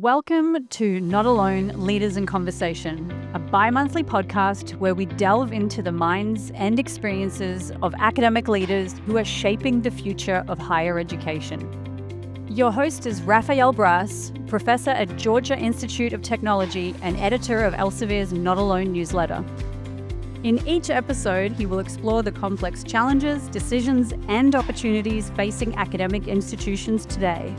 Welcome to Not Alone Leaders in Conversation, a bi-monthly podcast where we delve into the minds and experiences of academic leaders who are shaping the future of higher education. Your host is Rafael, professor at Georgia Institute of Technology and editor of Elsevier's Not Alone newsletter. In each episode, he will explore the complex challenges, decisions, and opportunities facing academic institutions today.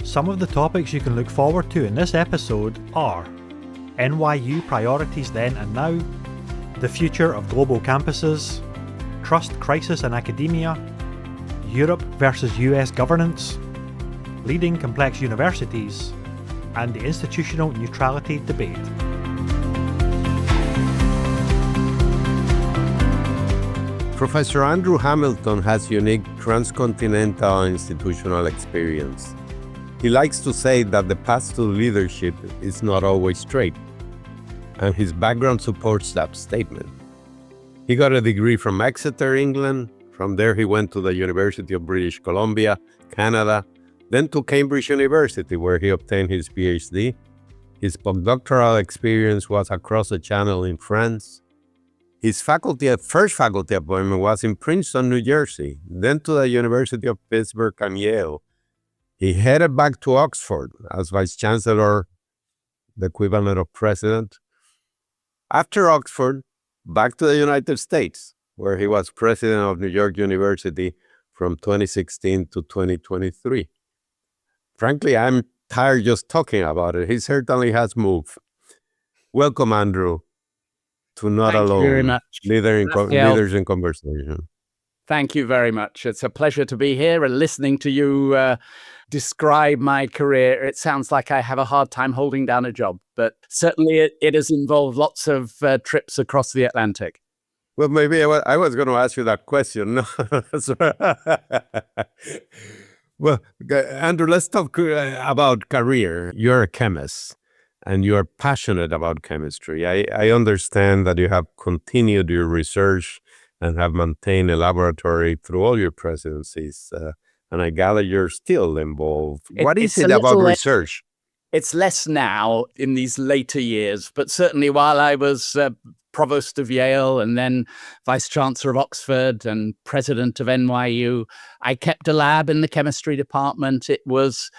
Some of the topics you can look forward to in this episode are NYU Priorities Then and Now, the future of global campuses, trust crisis in academia, Europe versus US governance, leading complex universities, and the institutional neutrality debate. Professor Andrew Hamilton has unique transcontinental institutional experience. He likes to say that the path to leadership is not always straight, and his background supports that statement. He got a degree from Exeter, England. From there, he went to the University of British Columbia, Canada, then to Cambridge University, where he obtained his PhD. His postdoctoral experience was across the Channel in France. His first faculty appointment was in Princeton, New Jersey, then to the University of Pittsburgh and Yale. He headed back to Oxford as vice chancellor, the equivalent of president. After Oxford, back to the United States, where he was president of New York University from 2016 to 2023. Frankly, I'm tired just talking about it. He certainly has moved. Welcome, Andrew, to Not Thank Alone, you very much. Leaders in Conversation. Thank you very much. It's a pleasure to be here and listening to you describe my career. It sounds like I have a hard time holding down a job, but certainly it has involved lots of trips across the Atlantic. Well, maybe I was going to ask you that question. Well, Andrew, let's talk about career. You're a chemist and you're passionate about chemistry. I understand that you have continued your research and have maintained a laboratory through all your presidencies. And I gather you're still involved. What is it about research? It's less now in these later years, but certainly while I was provost of Yale and then vice chancellor of Oxford and president of NYU, I kept a lab in the chemistry department. It was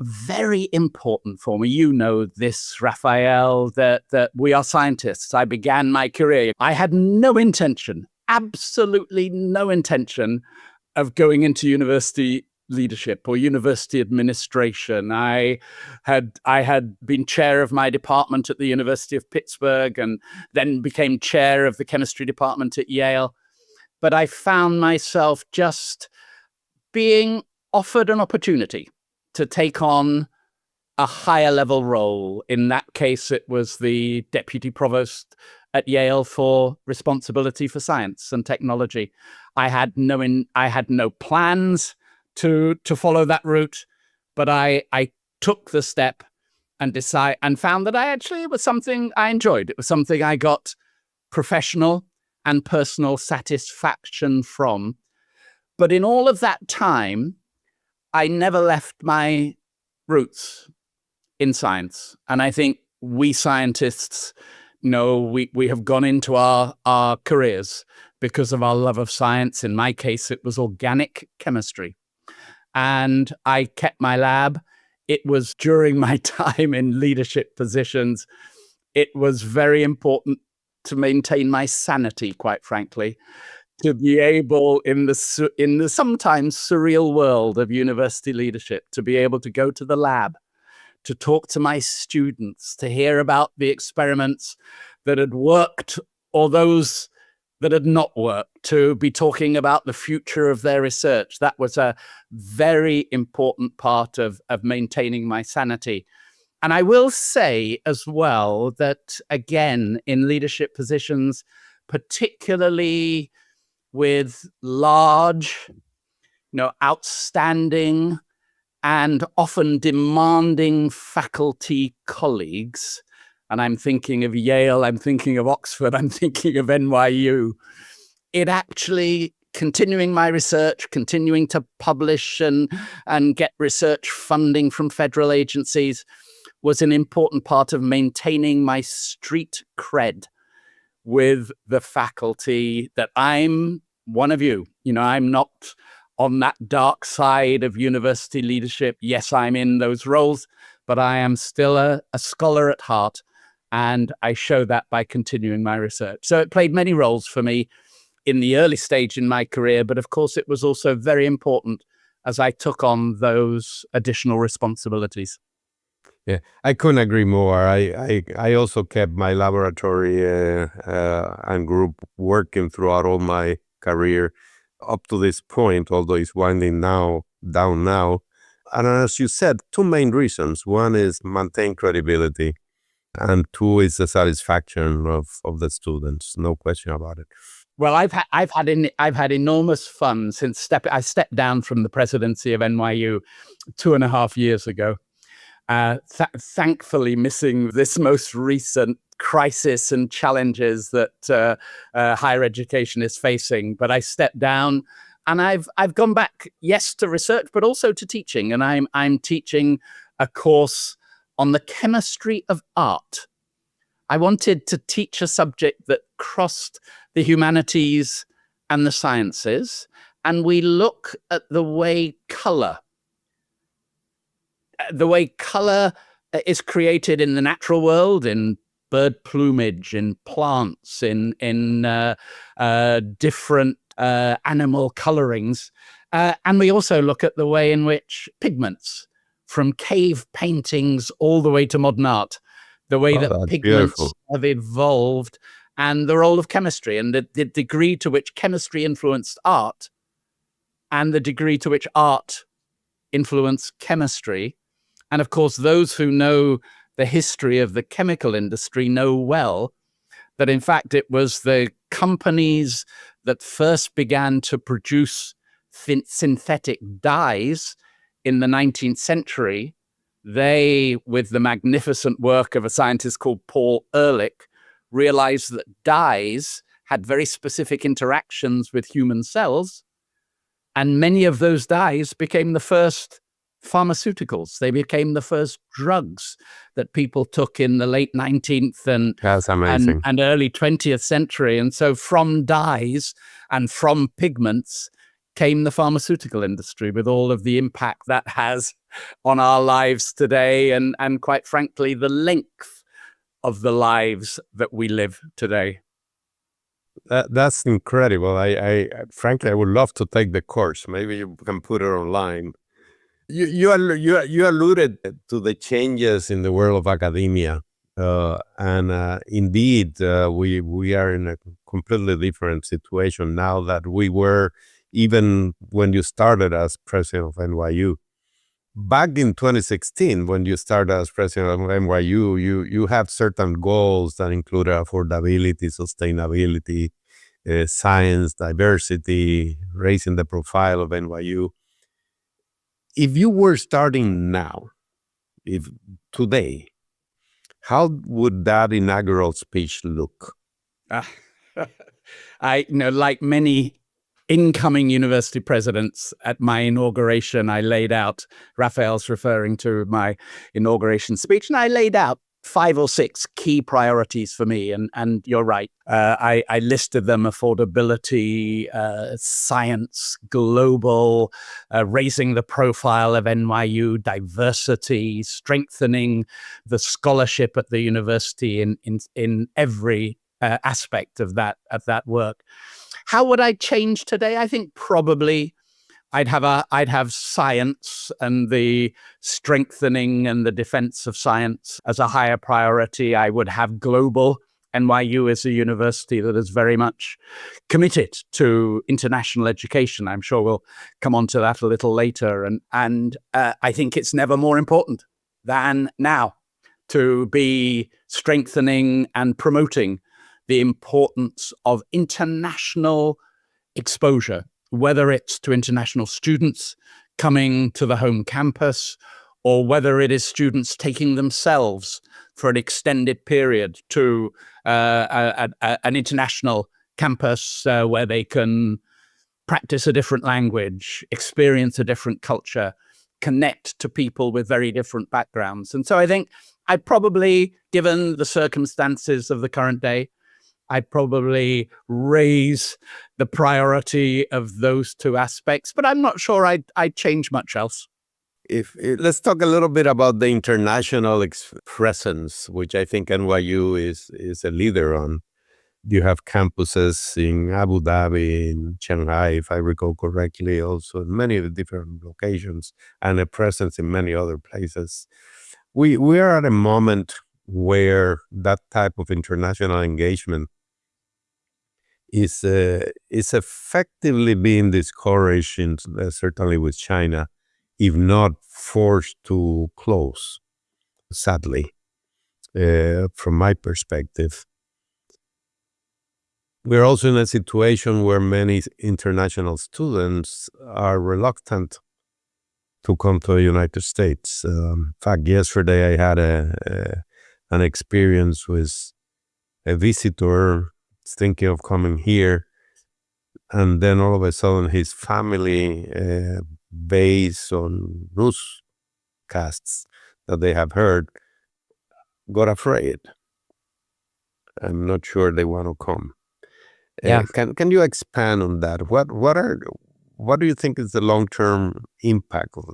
very important for me. You know this, Rafael, that we are scientists. I began my career. I had no intention, absolutely no intention of going into university leadership or university administration. I had been chair of my department at the University of Pittsburgh and then became chair of the chemistry department at Yale. But I found myself just being offered an opportunity to take on a higher level role. In that case, it was the deputy provost at Yale for responsibility for science and technology. I had no plans to follow that route, but I took the step and found that it was something I enjoyed. It was something I got professional and personal satisfaction from. But in all of that time, I never left my roots in science. And I think we scientists know we have gone into our careers because of our love of science. In my case, it was organic chemistry. And I kept my lab. It was during my time in leadership positions. It was very important to maintain my sanity, quite frankly, to be able in the sometimes surreal world of university leadership, to be able to go to the lab, to talk to my students, to hear about the experiments that had worked or those that had not worked, to be talking about the future of their research. That was a very important part of maintaining my sanity. And I will say as well that, again, in leadership positions, particularly with large, outstanding and often demanding faculty colleagues, and I'm thinking of Yale, I'm thinking of Oxford, I'm thinking of NYU, it actually continuing my research, continuing to publish and get research funding from federal agencies was an important part of maintaining my street cred with the faculty, that I'm one of you. I'm not on that dark side of university leadership. Yes, I'm in those roles, but I am still a scholar at heart. And I show that by continuing my research. So it played many roles for me in the early stage in my career. But of course, it was also very important as I took on those additional responsibilities. Yeah, I couldn't agree more. I also kept my laboratory and group working throughout all my career up to this point, although it's winding down now. And as you said, two main reasons. One is maintain credibility, and two is the satisfaction of the students. No question about it. Well, I've had enormous fun since I stepped down from the presidency of NYU 2.5 years ago. Thankfully missing this most recent crisis and challenges that higher education is facing. But I stepped down and I've gone back, yes, to research, but also to teaching. And I'm teaching a course on the chemistry of art. I wanted to teach a subject that crossed the humanities and the sciences. And we look at the way color is created in the natural world, in bird plumage, in plants, in different animal colorings. And we also look at the way in which pigments, from cave paintings all the way to modern art, the way that pigments have evolved, and the role of chemistry, and the degree to which chemistry influenced art, and the degree to which art influenced chemistry. And of course, those who know the history of the chemical industry know well that, in fact, it was the companies that first began to produce synthetic dyes in the 19th century. They, with the magnificent work of a scientist called Paul Ehrlich, realized that dyes had very specific interactions with human cells. And many of those dyes became the first pharmaceuticals. They became the first drugs that people took in the late 19th and early 20th century. And so from dyes and from pigments came the pharmaceutical industry, with all of the impact that has on our lives today, and quite frankly, the length of the lives that we live today. That's incredible. I frankly, I would love to take the course. Maybe you can put it online. You alluded to the changes in the world of academia, and indeed, we are in a completely different situation now that we were even when you started as president of NYU. Back in 2016, when you started as president of NYU, you have certain goals that include affordability, sustainability, science, diversity, raising the profile of NYU. If you were starting now, if today, how would that inaugural speech look? Like many incoming university presidents, at my inauguration, I laid out, Rafael's referring to my inauguration speech, and I laid out 5 or 6 key priorities for me. And you're right. I listed them: affordability, science, global, raising the profile of NYU, diversity, strengthening the scholarship at the university in every aspect of that work. How would I change today? I think probably I'd have science and the strengthening and the defense of science as a higher priority. I would have global. NYU is a university that is very much committed to international education. I'm sure we'll come on to that a little later. And I think it's never more important than now to be strengthening and promoting the importance of international exposure, whether it's to international students coming to the home campus, or whether it is students taking themselves for an extended period to an international campus where they can practice a different language, experience a different culture, connect to people with very different backgrounds. And so I think I'd probably, given the circumstances of the current day, I'd probably raise the priority of those two aspects, but I'm not sure I'd change much else. Let's talk a little bit about the international presence, which I think NYU is a leader on. You have campuses in Abu Dhabi, in Shanghai, if I recall correctly, also in many of the different locations, and a presence in many other places. We are at a moment where that type of international engagement is effectively being discouraged, certainly with China, if not forced to close, sadly, from my perspective. We're also in a situation where many international students are reluctant to come to the United States. In fact, yesterday I had an experience with a visitor thinking of coming here, and then all of a sudden his family, based on newscasts that they have heard, got afraid. I'm not sure they want to come. Yeah. Can you expand on that? What do you think is the long-term impact of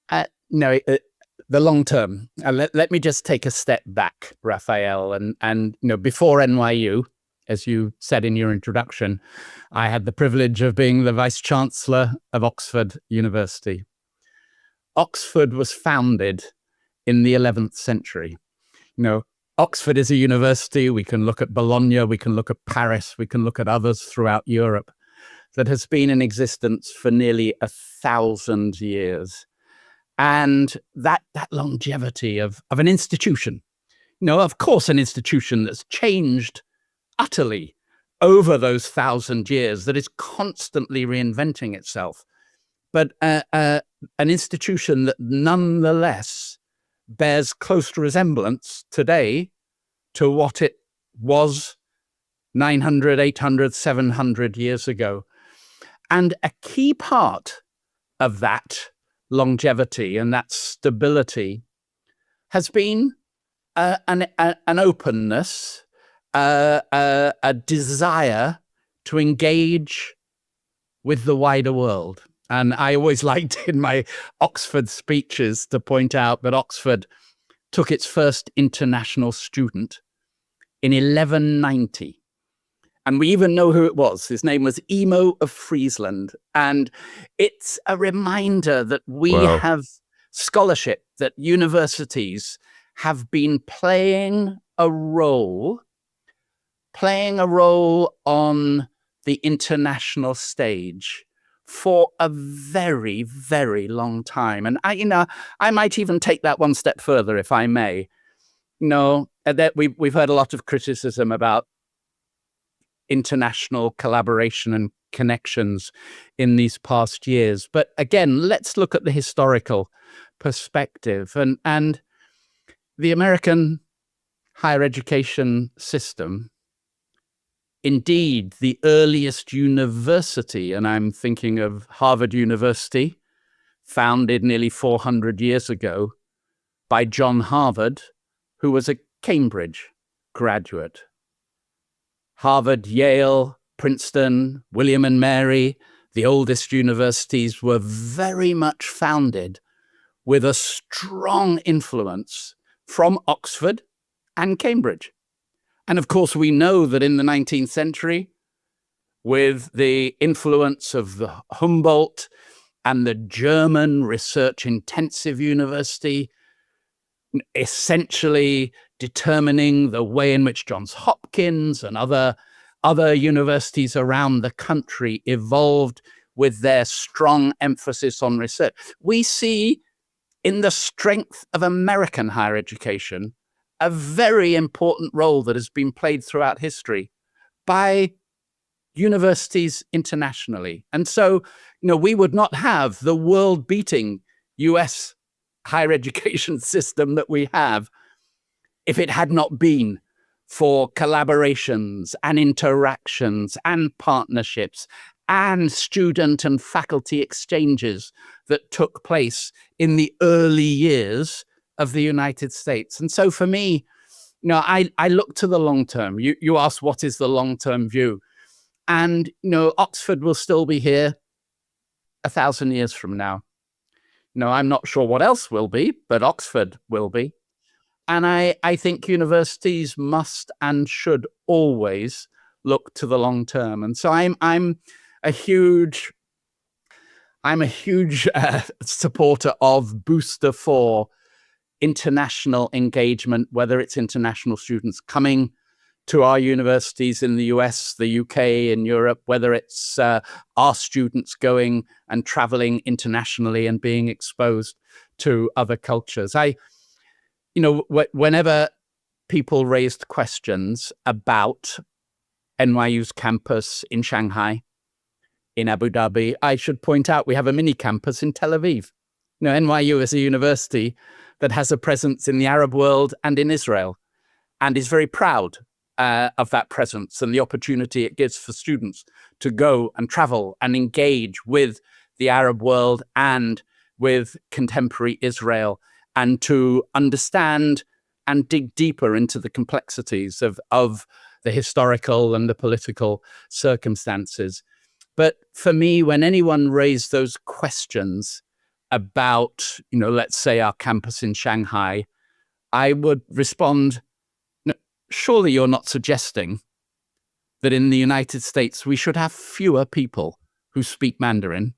that? The long term. Let me just take a step back, Rafael. And before NYU, as you said in your introduction, I had the privilege of being the vice chancellor of Oxford University. Oxford was founded in the 11th century. Oxford is a university. We can look at Bologna, we can look at Paris, we can look at others throughout Europe, that has been in existence for nearly 1,000 years. And that longevity of an institution, of course, an institution that's changed utterly over those 1,000 years, that is constantly reinventing itself, but an institution that nonetheless bears close resemblance today to what it was 900, 800, 700 years ago. And a key part of that longevity and that stability has been an openness, a desire to engage with the wider world. And I always liked in my Oxford speeches to point out that Oxford took its first international student in 1190. And we even know who it was. His name was Emo of Friesland. And it's a reminder that we have scholarship, that universities have been playing a role on the international stage for a very, very long time. And I might even take that one step further, if I may. That we've heard a lot of criticism about international collaboration and connections in these past years. But again, let's look at the historical perspective. And the American higher education system, indeed, the earliest university, and I'm thinking of Harvard University, founded nearly 400 years ago by John Harvard, who was a Cambridge graduate. Harvard, Yale, Princeton, William and Mary, the oldest universities, were very much founded with a strong influence from Oxford and Cambridge. And of course, we know that in the 19th century, with the influence of the Humboldt and the German research-intensive university, essentially determining the way in which Johns Hopkins and other universities around the country evolved with their strong emphasis on research. We see in the strength of American higher education a very important role that has been played throughout history by universities internationally. And so, we would not have the world-beating US higher education system that we have if it had not been for collaborations and interactions and partnerships and student and faculty exchanges that took place in the early years of the United States. And so for me, I look to the long term. You asked, what is the long-term view? And, Oxford will still be here 1,000 years from now. I'm not sure what else will be, but Oxford will be. And I think universities must and should always look to the long term. And so I'm a huge supporter of Booster for international engagement, whether it's international students coming to our universities in the US, the UK, in Europe, whether it's our students going and traveling internationally and being exposed to other cultures. Whenever people raised questions about NYU's campus in Shanghai, in Abu Dhabi, I should point out we have a mini campus in Tel Aviv. NYU is a university that has a presence in the Arab world and in Israel, and is very proud of that presence and the opportunity it gives for students to go and travel and engage with the Arab world and with contemporary Israel, and to understand and dig deeper into the complexities of the historical and the political circumstances. But for me, when anyone raised those questions about, let's say our campus in Shanghai, I would respond, no, surely you're not suggesting that in the United States we should have fewer people who speak Mandarin,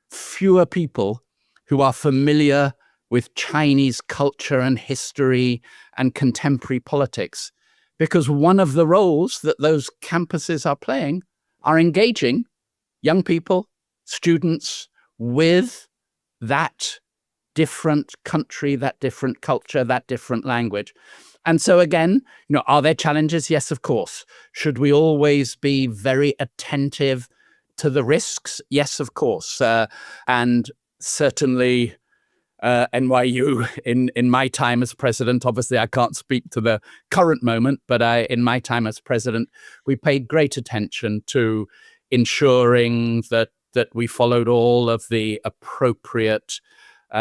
fewer people who are familiar with Chinese culture and history and contemporary politics, because one of the roles that those campuses are playing are engaging young people, students, with that different country, that different culture, that different language. And so again, are there challenges? Yes, of course. Should we always be very attentive to the risks? Yes, of course. And certainly NYU, in my time as president, obviously I can't speak to the current moment, but in my time as president, we paid great attention to ensuring that we followed all of the appropriate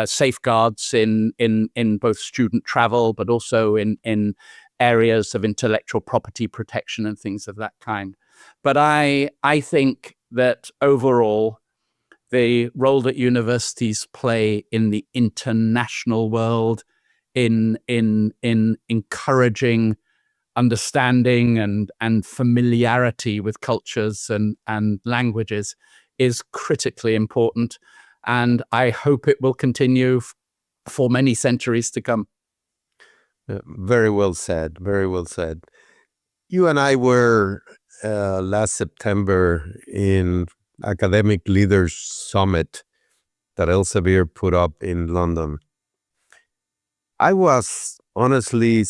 safeguards in both student travel, but also in areas of intellectual property protection and things of that kind. But I think that overall, the role that universities play in the international world, in encouraging understanding and familiarity with cultures and languages, is critically important. And I hope it will continue for many centuries to come. Very well said. Very well said. You and I were last September in Academic Leaders Summit that Elsevier put up in London. I was honestly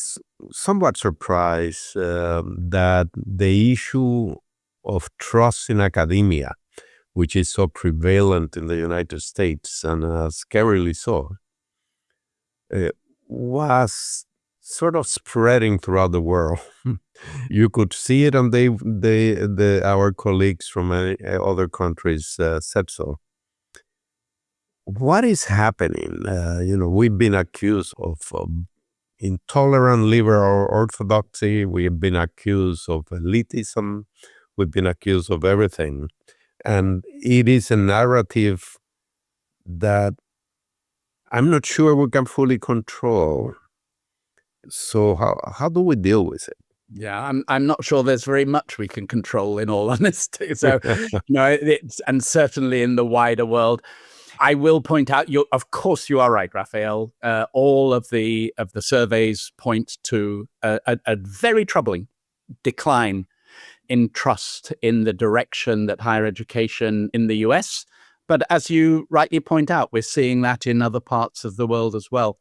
somewhat surprised that the issue of trust in academia, which is so prevalent in the United States and scarily so, was sort of spreading throughout the world. You could see it, and our colleagues from other countries said so. What is happening? We've been accused of intolerant liberal orthodoxy. We have been accused of elitism. We've been accused of everything. And it is a narrative that I'm not sure we can fully control. So how do we deal with it? Yeah, I'm not sure there's very much we can control, in all honesty. So, and certainly in the wider world, I will point out, of course, you are right, Rafael. All of the surveys point to a very troubling decline in trust in the direction that higher education in the US. But as you rightly point out, we're seeing that in other parts of the world as well.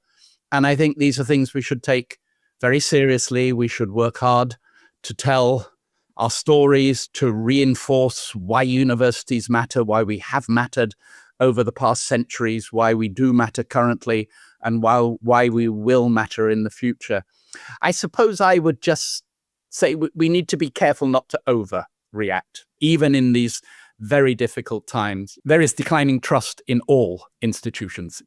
And I think these are things we should take very seriously. We should work hard to tell our stories, to reinforce why universities matter, why we have mattered over the past centuries, why we do matter currently, and why we will matter in the future. I suppose I would just say we need to be careful not to overreact, even in these very difficult times. There is declining trust in all institutions,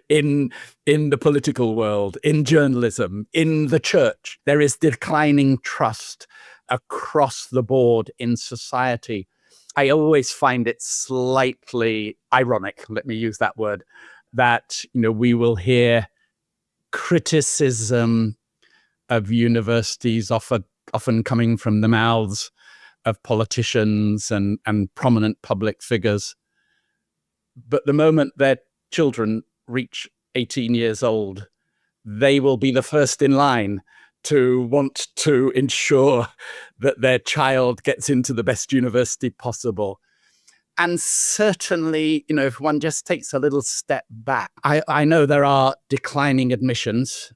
in the political world, in journalism, in the church. There is declining trust across the board in society. I always find it slightly ironic, let me use that word, that we will hear criticism of universities often coming from the mouths of politicians and prominent public figures. But the moment their children reach 18 years old, they will be the first in line to want to ensure that their child gets into the best university possible. And certainly, if one just takes a little step back, I know there are declining admissions,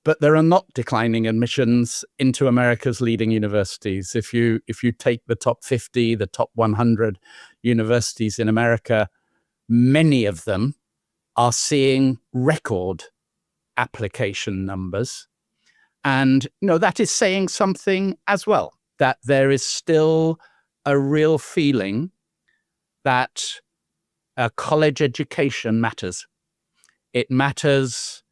but there are not declining admissions into America's leading universities. If you take the top 50, the top 100 universities in America, many of them are seeing record application numbers. And that is saying something as well, that there is still a real feeling that a college education matters. It matters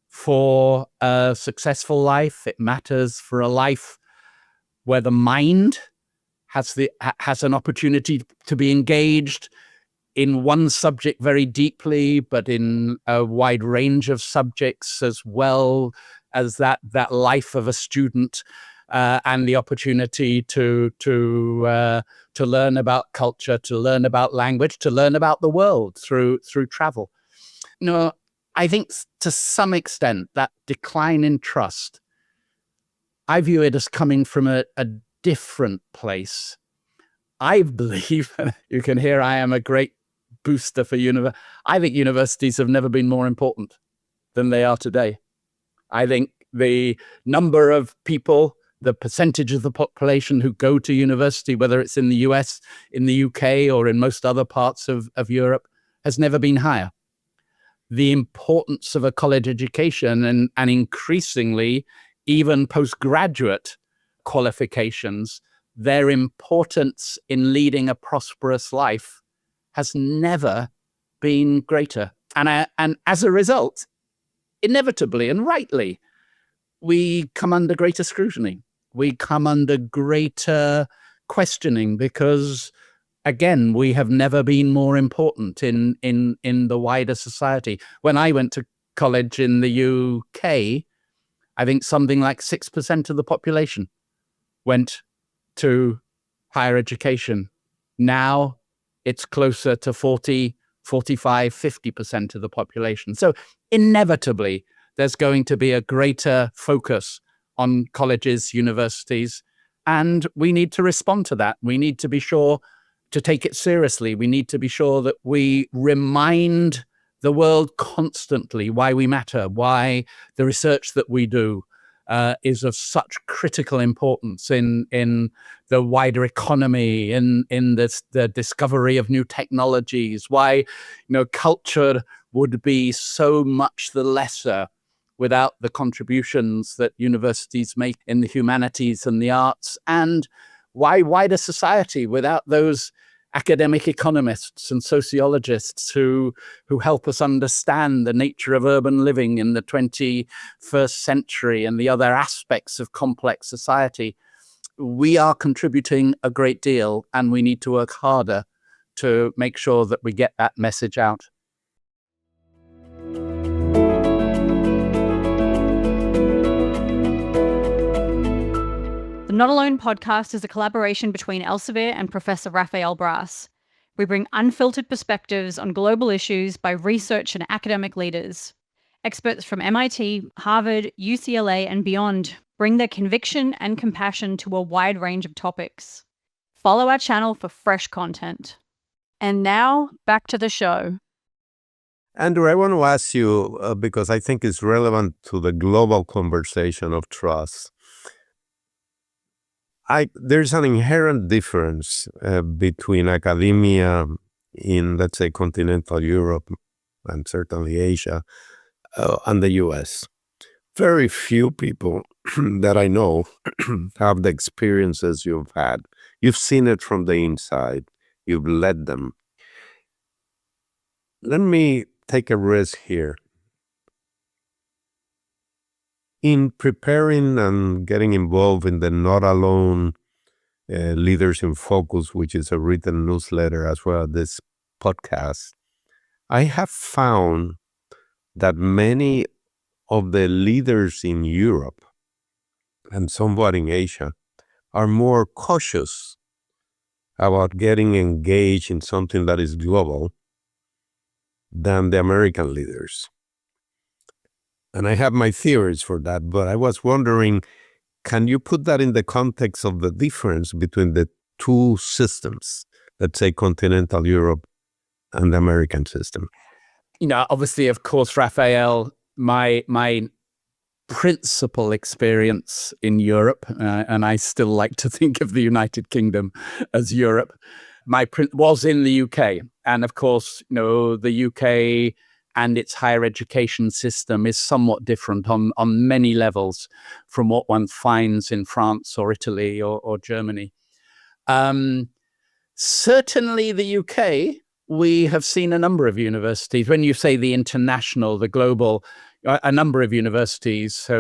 for a successful life. It matters for a life where the mind has an opportunity to be engaged in one subject very deeply, but in a wide range of subjects, as well as that life of a student and the opportunity to learn about culture, to learn about language, to learn about the world through travel. I think to some extent that decline in trust, I view it as coming from a different place. I believe, you can hear I am a great booster for I think universities have never been more important than they are today. I think the number of people, the percentage of the population who go to university, whether it's in the US, in the UK, or in most other parts of Europe, has never been higher. The importance of a college education and increasingly even postgraduate qualifications, their importance in leading a prosperous life has never been greater. And as a result, inevitably and rightly, we come under greater scrutiny. We come under greater questioning because, again, we have never been more important in the wider society. When I went to college in the UK, I think something like 6% of the population went to higher education. Now it's closer to 40, 45, 50% of the population. So inevitably, there's going to be a greater focus on colleges, universities, and we need to respond to that. We need to be sure to take it seriously. We need to be sure that we remind the world constantly why we matter, why the research that we do is of such critical importance in the wider economy, in the discovery of new technologies, why culture would be so much the lesser without the contributions that universities make in the humanities and the arts, and why wider society without those academic economists and sociologists who help us understand the nature of urban living in the 21st century and the other aspects of complex society. We are contributing a great deal, and we need to work harder to make sure that we get that message out. The Not Alone podcast is a collaboration between Elsevier and Professor Rafael. We bring unfiltered perspectives on global issues by research and academic leaders. Experts from MIT, Harvard, UCLA, and beyond bring their conviction and compassion to a wide range of topics. Follow our channel for fresh content. And now, back to the show. Andrew, I want to ask you, because I think it's relevant to the global conversation of trust. There's an inherent difference between academia in, let's say, continental Europe and certainly Asia and the US. Very few people that I know have the experiences you've had. You've seen it from the inside. you've led them. Let me take a risk here. In preparing and getting involved in the Not Alone Leaders in Focus, which is a written newsletter as well as this podcast, I have found that many of the leaders in Europe and somewhat in Asia are more cautious about getting engaged in something that is global than the American leaders. And I have my theories for that, but I was wondering, can you put that in the context of the difference between the two systems, let's say continental Europe and the American system? Obviously, of course, Rafael, my principal experience in Europe, and I still like to think of the United Kingdom as Europe, was in the UK. And of course, the UK and its higher education system is somewhat different on many levels from what one finds in France or Italy or Germany. Certainly the UK, we have seen a number of universities. When you say the international, the global, a number of universities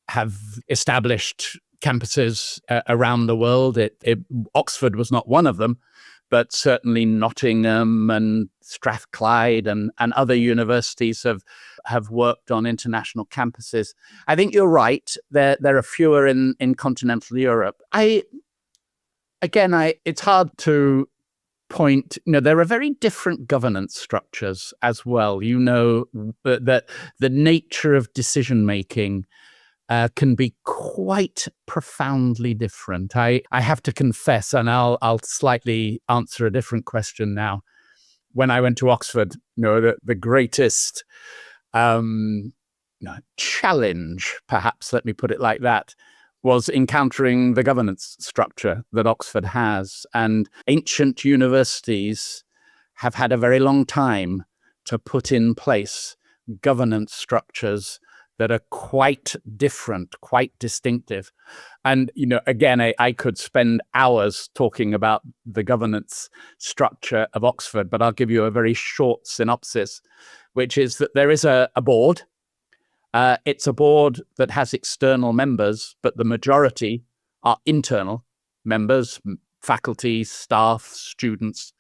have established campuses around the world. Oxford was not one of them, but certainly Nottingham and Strathclyde and other universities have worked on international campuses. I think you're right. There are fewer in continental Europe. It's hard to point. There are very different governance structures as well. That the nature of decision making can be quite profoundly different. I have to confess, and I'll slightly answer a different question now. When I went to Oxford, the greatest challenge, perhaps, let me put it like that, was encountering the governance structure that Oxford has. And ancient universities have had a very long time to put in place governance structures that are quite different, quite distinctive. And, again, I could spend hours talking about the governance structure of Oxford, but I'll give you a very short synopsis, which is that there is a board. It's a board that has external members, but the majority are internal members, faculty, staff, students.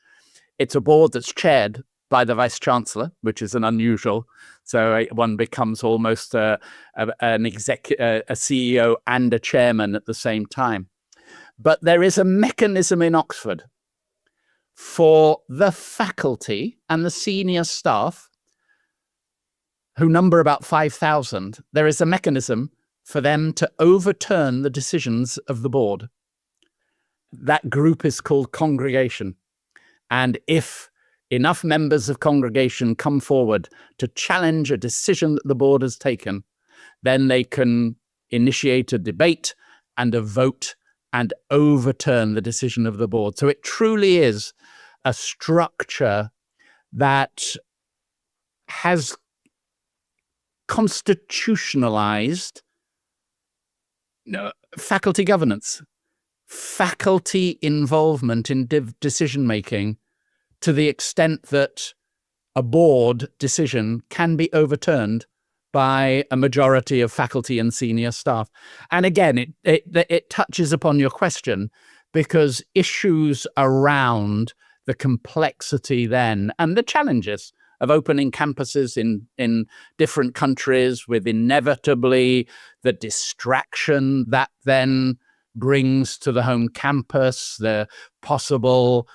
It's a board that's chaired by the vice chancellor, which is an unusual. So one becomes almost a CEO and a chairman at the same time. But there is a mechanism in Oxford for the faculty and the senior staff, who number about 5,000. There is a mechanism for them to overturn the decisions of the board. That group is called congregation. And if enough members of congregation come forward to challenge a decision that the board has taken, then they can initiate a debate and a vote and overturn the decision of the board. So it truly is a structure that has constitutionalized faculty governance, faculty involvement in decision-making, to the extent that a board decision can be overturned by a majority of faculty and senior staff. And again, it touches upon your question, because issues around the complexity then and the challenges of opening campuses in different countries, with inevitably the distraction that then brings to the home campus, the possible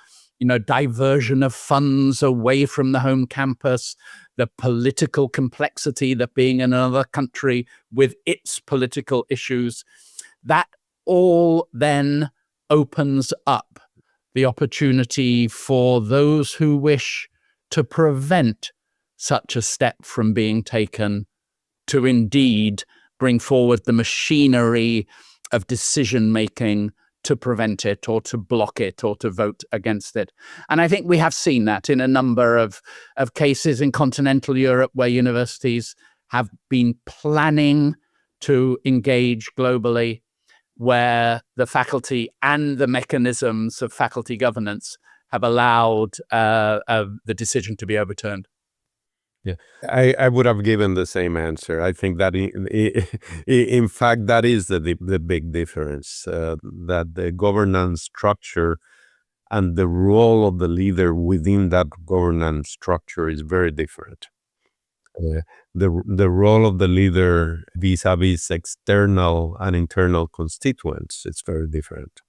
diversion of funds away from the home campus, the political complexity that being in another country with its political issues, that all then opens up the opportunity for those who wish to prevent such a step from being taken to indeed bring forward the machinery of decision-making to prevent it or to block it or to vote against it. And I think we have seen that in a number of cases in continental Europe, where universities have been planning to engage globally, where the faculty and the mechanisms of faculty governance have allowed the decision to be overturned. Yeah, I would have given the same answer. I think that in fact, that is the big difference, that the governance structure and the role of the leader within that governance structure is very different. The role of the leader vis-a-vis external and internal constituents is very different.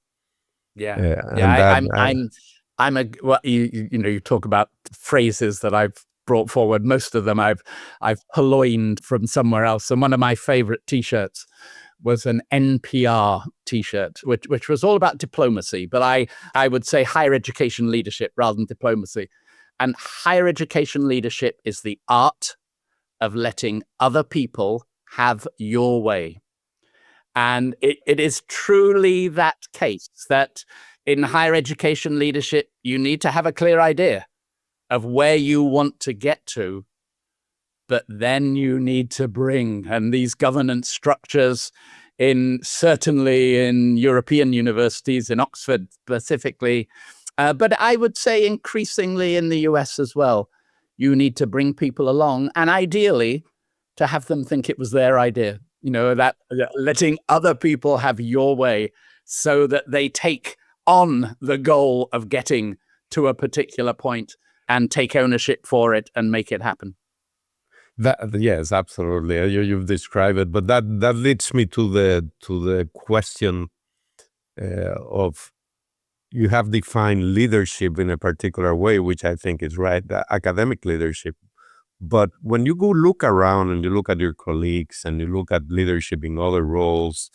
Well, you talk about phrases that I've brought forward. Most of them I've purloined from somewhere else. And one of my favorite T-shirts was an NPR T-shirt, which was all about diplomacy, but I would say higher education leadership rather than diplomacy. And higher education leadership is the art of letting other people have your way. And it is truly that case that in higher education leadership, you need to have a clear idea of where you want to get to, but then you need to bring, and these governance structures certainly in European universities, in Oxford specifically, but I would say increasingly in the US as well, you need to bring people along, and ideally to have them think it was their idea, that letting other people have your way so that they take on the goal of getting to a particular point and take ownership for it and make it happen. Yes, absolutely. You've described it, but that leads me to the question of, you have defined leadership in a particular way, which I think is right, academic leadership. But when you go look around and you look at your colleagues and you look at leadership in other roles,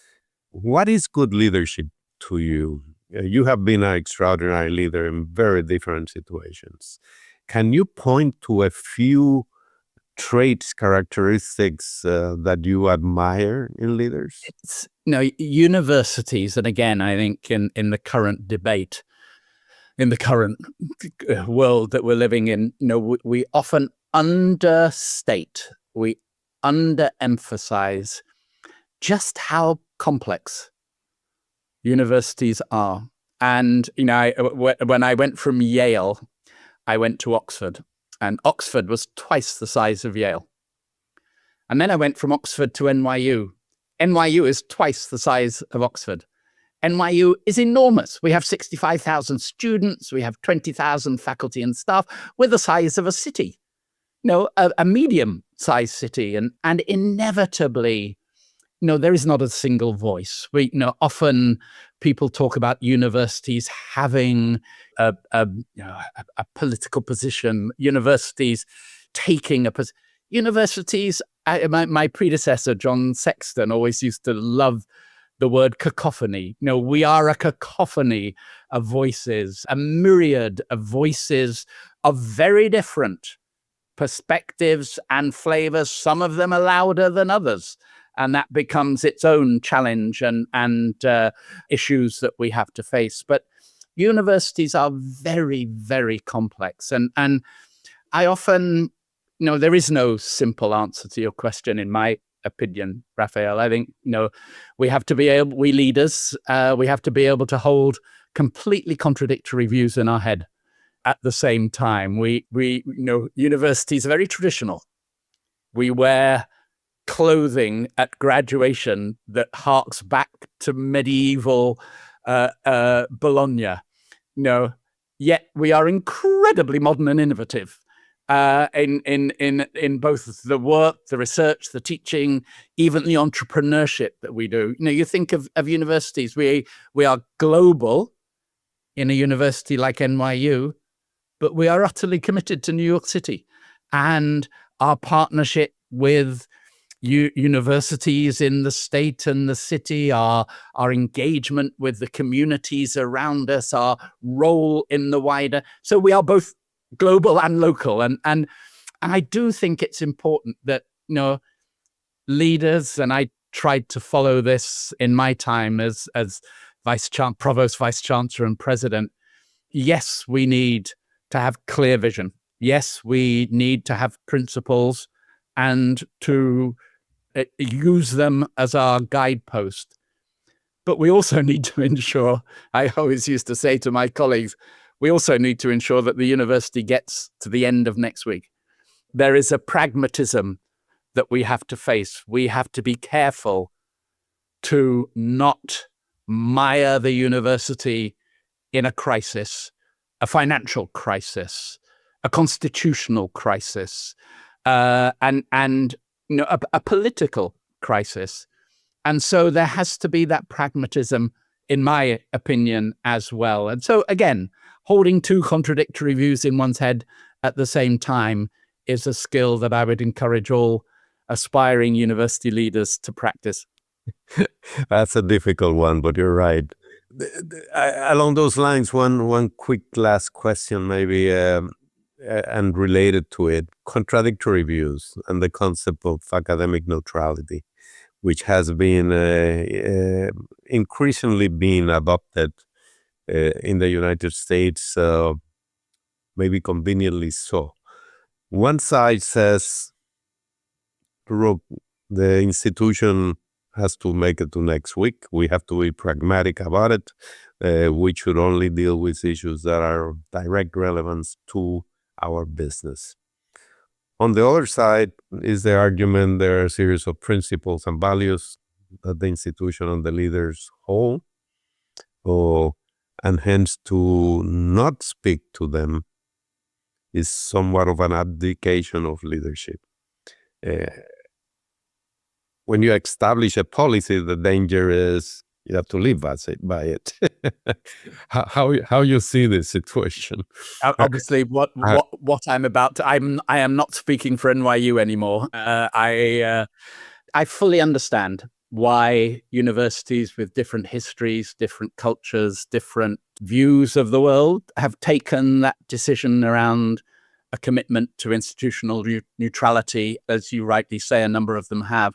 what is good leadership to you? You have been an extraordinary leader in very different situations. Can you point to a few traits, characteristics that you admire in leaders? Universities, and again, I think in the current debate, in the current world that we're living in, we often understate, we underemphasize just how complex universities are. And, when I went from Yale, I went to Oxford, and Oxford was twice the size of Yale. And then I went from Oxford to NYU. NYU is twice the size of Oxford. NYU is enormous. We have 65,000 students. We have 20,000 faculty and staff. We're the size of a city, a medium-sized city. And inevitably, there is not a single voice. Often people talk about universities having a political position, universities taking a position. Universities, my predecessor, John Sexton, always used to love the word cacophony. We are a cacophony of voices, a myriad of voices of very different perspectives and flavors. Some of them are louder than others. And that becomes its own challenge and issues that we have to face. But universities are very, very complex. And I often, there is no simple answer to your question, in my opinion, Rafael. I think, we have to be able, we leaders, we have to be able to hold completely contradictory views in our head at the same time. We universities are very traditional. We wear clothing at graduation that harks back to medieval Bologna. Yet we are incredibly modern and innovative in both the work, the research, the teaching, even the entrepreneurship that we do. You think of universities. We are global in a university like NYU, but we are utterly committed to New York City, and our partnership with universities in the state and the city, our engagement with the communities around us, our role in the wider. So we are both global and local. And I do think it's important that, leaders, and I tried to follow this in my time as provost, vice chancellor, and president. Yes, we need to have clear vision. Yes, we need to have principles and to use them as our guidepost. But we also need to ensure, I always used to say to my colleagues, we also need to ensure that the university gets to the end of next week. There is a pragmatism that we have to face. We have to be careful to not mire the university in a crisis, a financial crisis, a constitutional crisis, and a political crisis. And so there has to be that pragmatism, in my opinion, as well. And so again, holding two contradictory views in one's head at the same time is a skill that I would encourage all aspiring university leaders to practice. That's a difficult one, but you're right. Along those lines, one quick last question, maybe, and related to it: contradictory views and the concept of academic neutrality, which has been increasingly being adopted in the United States, maybe conveniently so. One side says, look, the institution has to make it to next week. We have to be pragmatic about it. We should only deal with issues that are of direct relevance to our business. On the other side is the argument there are a series of principles and values that the institution and the leaders hold, and hence to not speak to them is somewhat of an abdication of leadership. When you establish a policy, the danger is you have to live by it. How you see this situation? Obviously, what I'm about to, I am not speaking for NYU anymore. I fully understand why universities with different histories, different cultures, different views of the world have taken that decision around a commitment to institutional neutrality, as you rightly say, a number of them have.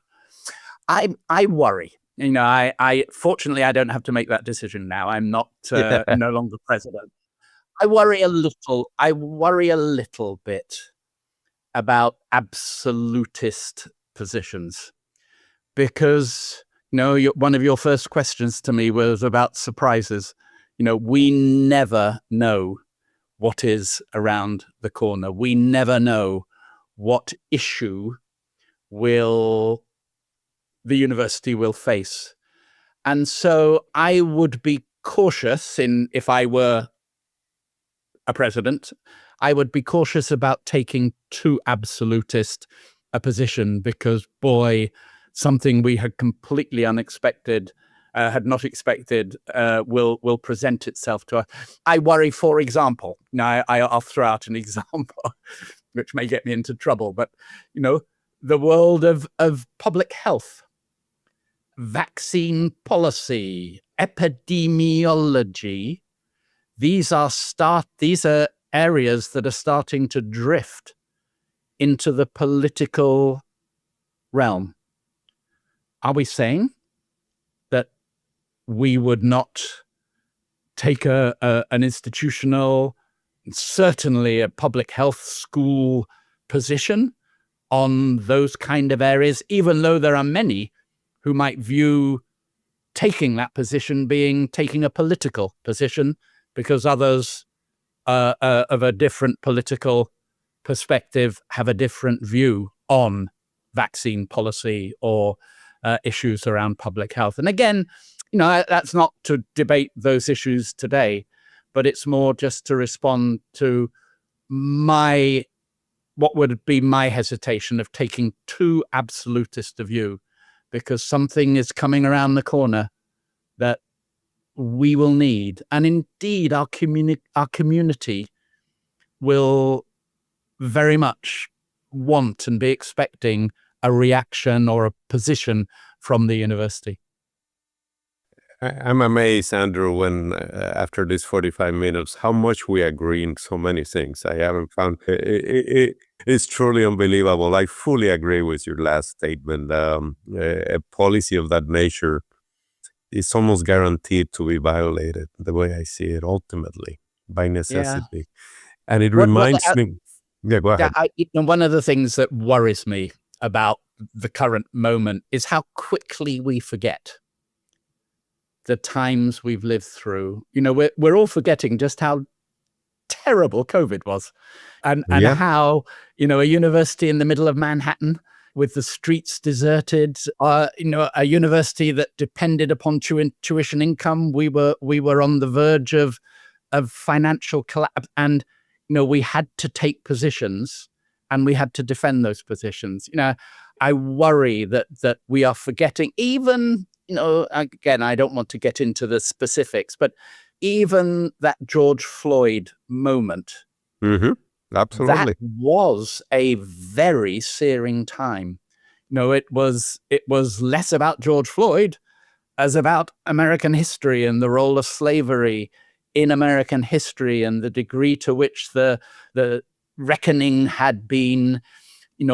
I worry. I fortunately I don't have to make that decision now. I'm not no longer president. I worry a little bit about absolutist positions, because one of your first questions to me was about surprises. We never know what is around the corner. We never know what issue the university will face. And so I would be cautious if I were a president, I would be cautious about taking too absolutist a position, because something we had completely unexpected, had not expected, will present itself to us. I worry, for example, now I'll throw out an example, which may get me into trouble, but the world of public health, vaccine policy, epidemiology. These are areas that are starting to drift into the political realm. Are we saying that we would not take an institutional, certainly a public health school position on those kind of areas, even though there are many who might view taking that position being taking a political position, because others of a different political perspective have a different view on vaccine policy or issues around public health. And again, that's not to debate those issues today, but it's more just to respond to what would be my hesitation of taking too absolutist a view, because something is coming around the corner that we will need. And indeed, our community will very much want and be expecting a reaction or a position from the university. I'm amazed, Andrew, when after these 45 minutes, how much we agree in so many things. I haven't found it's truly unbelievable. I fully agree with your last statement. A policy of that nature is almost guaranteed to be violated, the way I see it, ultimately, by necessity. Yeah. And it reminds me... Yeah, go ahead. One of the things that worries me about the current moment is how quickly we forget the times we've lived through. We're all forgetting just how terrible COVID was, and how, a university in the middle of Manhattan with the streets deserted, a university that depended upon tuition income. We were on the verge of financial collapse, and we had to take positions, and we had to defend those positions. I worry that we are forgetting, even, again, I don't want to get into the specifics, but even that George Floyd moment, absolutely, that was a very searing time. It was less about George Floyd as about American history and the role of slavery in American history and the degree to which the reckoning had been,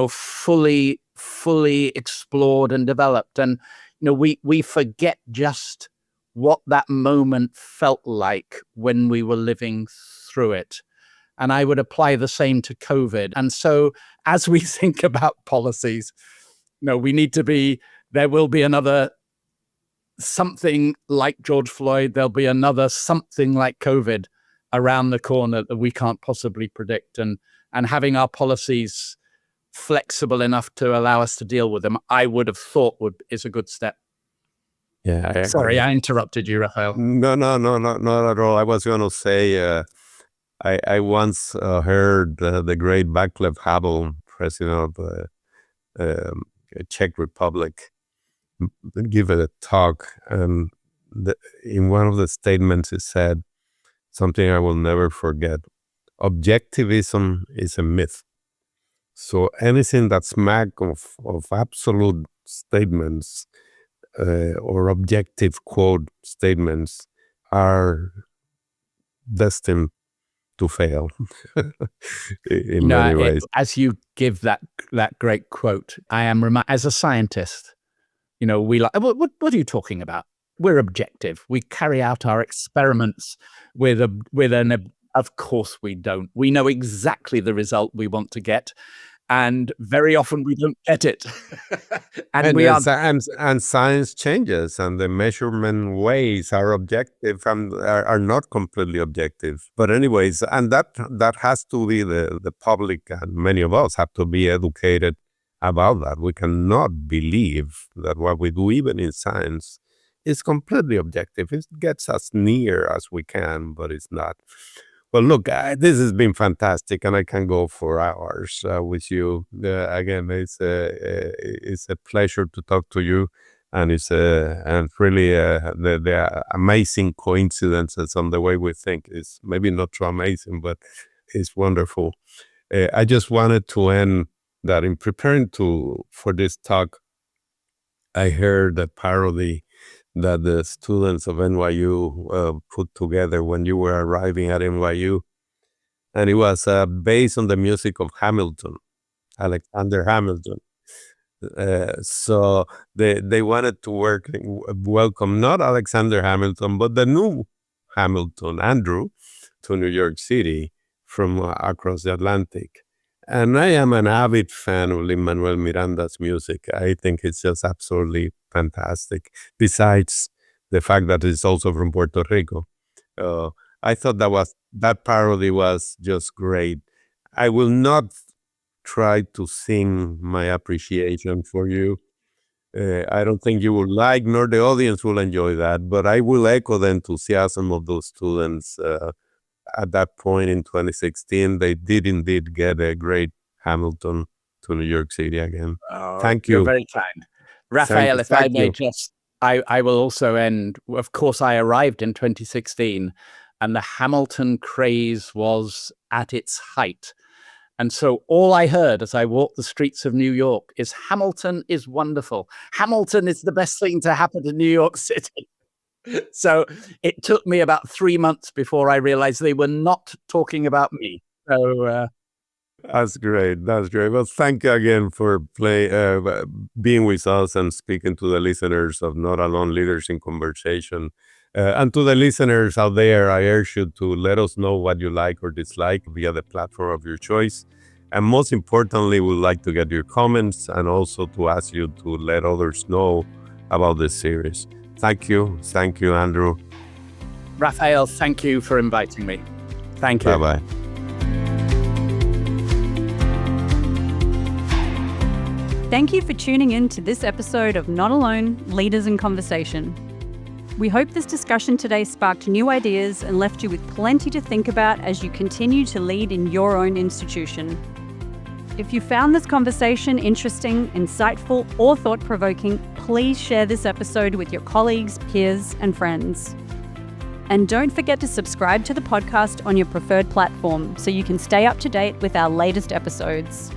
fully explored and developed. And, we forget just what that moment felt like when we were living through it. And I would apply the same to COVID. And so as we think about policies, we need to there will be another something like George Floyd, there'll be another something like COVID around the corner that we can't possibly predict. And having our policies flexible enough to allow us to deal with them, I would have thought is a good step. Yeah. Sorry, I interrupted you, Rafael. No, not at all. I was going to say, I once heard the great Václav Havel, president of Czech Republic, give a talk, and in one of the statements he said something I will never forget: objectivism is a myth. So anything that's smack of absolute statements or objective quote statements are destined to fail in many ways. As you give that great quote, I am as a scientist, we like, what are you talking about? We're objective. We carry out our experiments of course we don't. We know exactly the result we want to get, and very often we don't get it. and science changes, and the measurement ways are objective and are not completely objective. But anyways, and that has to be the public, and many of us have to be educated about that. We cannot believe that what we do, even in science, is completely objective. It gets as near as we can, but it's not. Well, look, this has been fantastic, and I can go for hours with you. Again, it's a pleasure to talk to you, and it's and really the amazing coincidences on the way we think is maybe not too amazing, but it's wonderful. I just wanted to end that in preparing for this talk, I heard a parody that the students of NYU put together when you were arriving at NYU. And it was based on the music of Hamilton, Alexander Hamilton. So they wanted to welcome not Alexander Hamilton, but the new Hamilton, Andrew, to New York City from across the Atlantic. And I am an avid fan of Lin-Manuel Miranda's music. I think it's just absolutely fantastic. Besides the fact that it's also from Puerto Rico, I thought that parody was just great. I will not try to sing my appreciation for you. I don't think you will like, nor the audience will enjoy that. But I will echo the enthusiasm of those students. At that point in 2016, they did indeed get a great Hamilton to New York City again. Thank you. You're very kind. Rafael, if I may just, I will also end. Of course, I arrived in 2016, and the Hamilton craze was at its height. And so all I heard as I walked the streets of New York is Hamilton is wonderful. Hamilton is the best thing to happen to New York City. So it took me about 3 months before I realized they were not talking about me. So that's great. That's great. Well, thank you again for being with us and speaking to the listeners of Not Alone Leaders in Conversation. And to the listeners out there, I urge you to let us know what you like or dislike via the platform of your choice. And most importantly, we'd like to get your comments and also to ask you to let others know about this series. Thank you. Thank you, Andrew. Rafael, thank you for inviting me. Thank you. Bye-bye. Thank you for tuning in to this episode of Not Alone, Leaders in Conversation. We hope this discussion today sparked new ideas and left you with plenty to think about as you continue to lead in your own institution. If you found this conversation interesting, insightful, or thought-provoking, please share this episode with your colleagues, peers, and friends. And don't forget to subscribe to the podcast on your preferred platform so you can stay up to date with our latest episodes.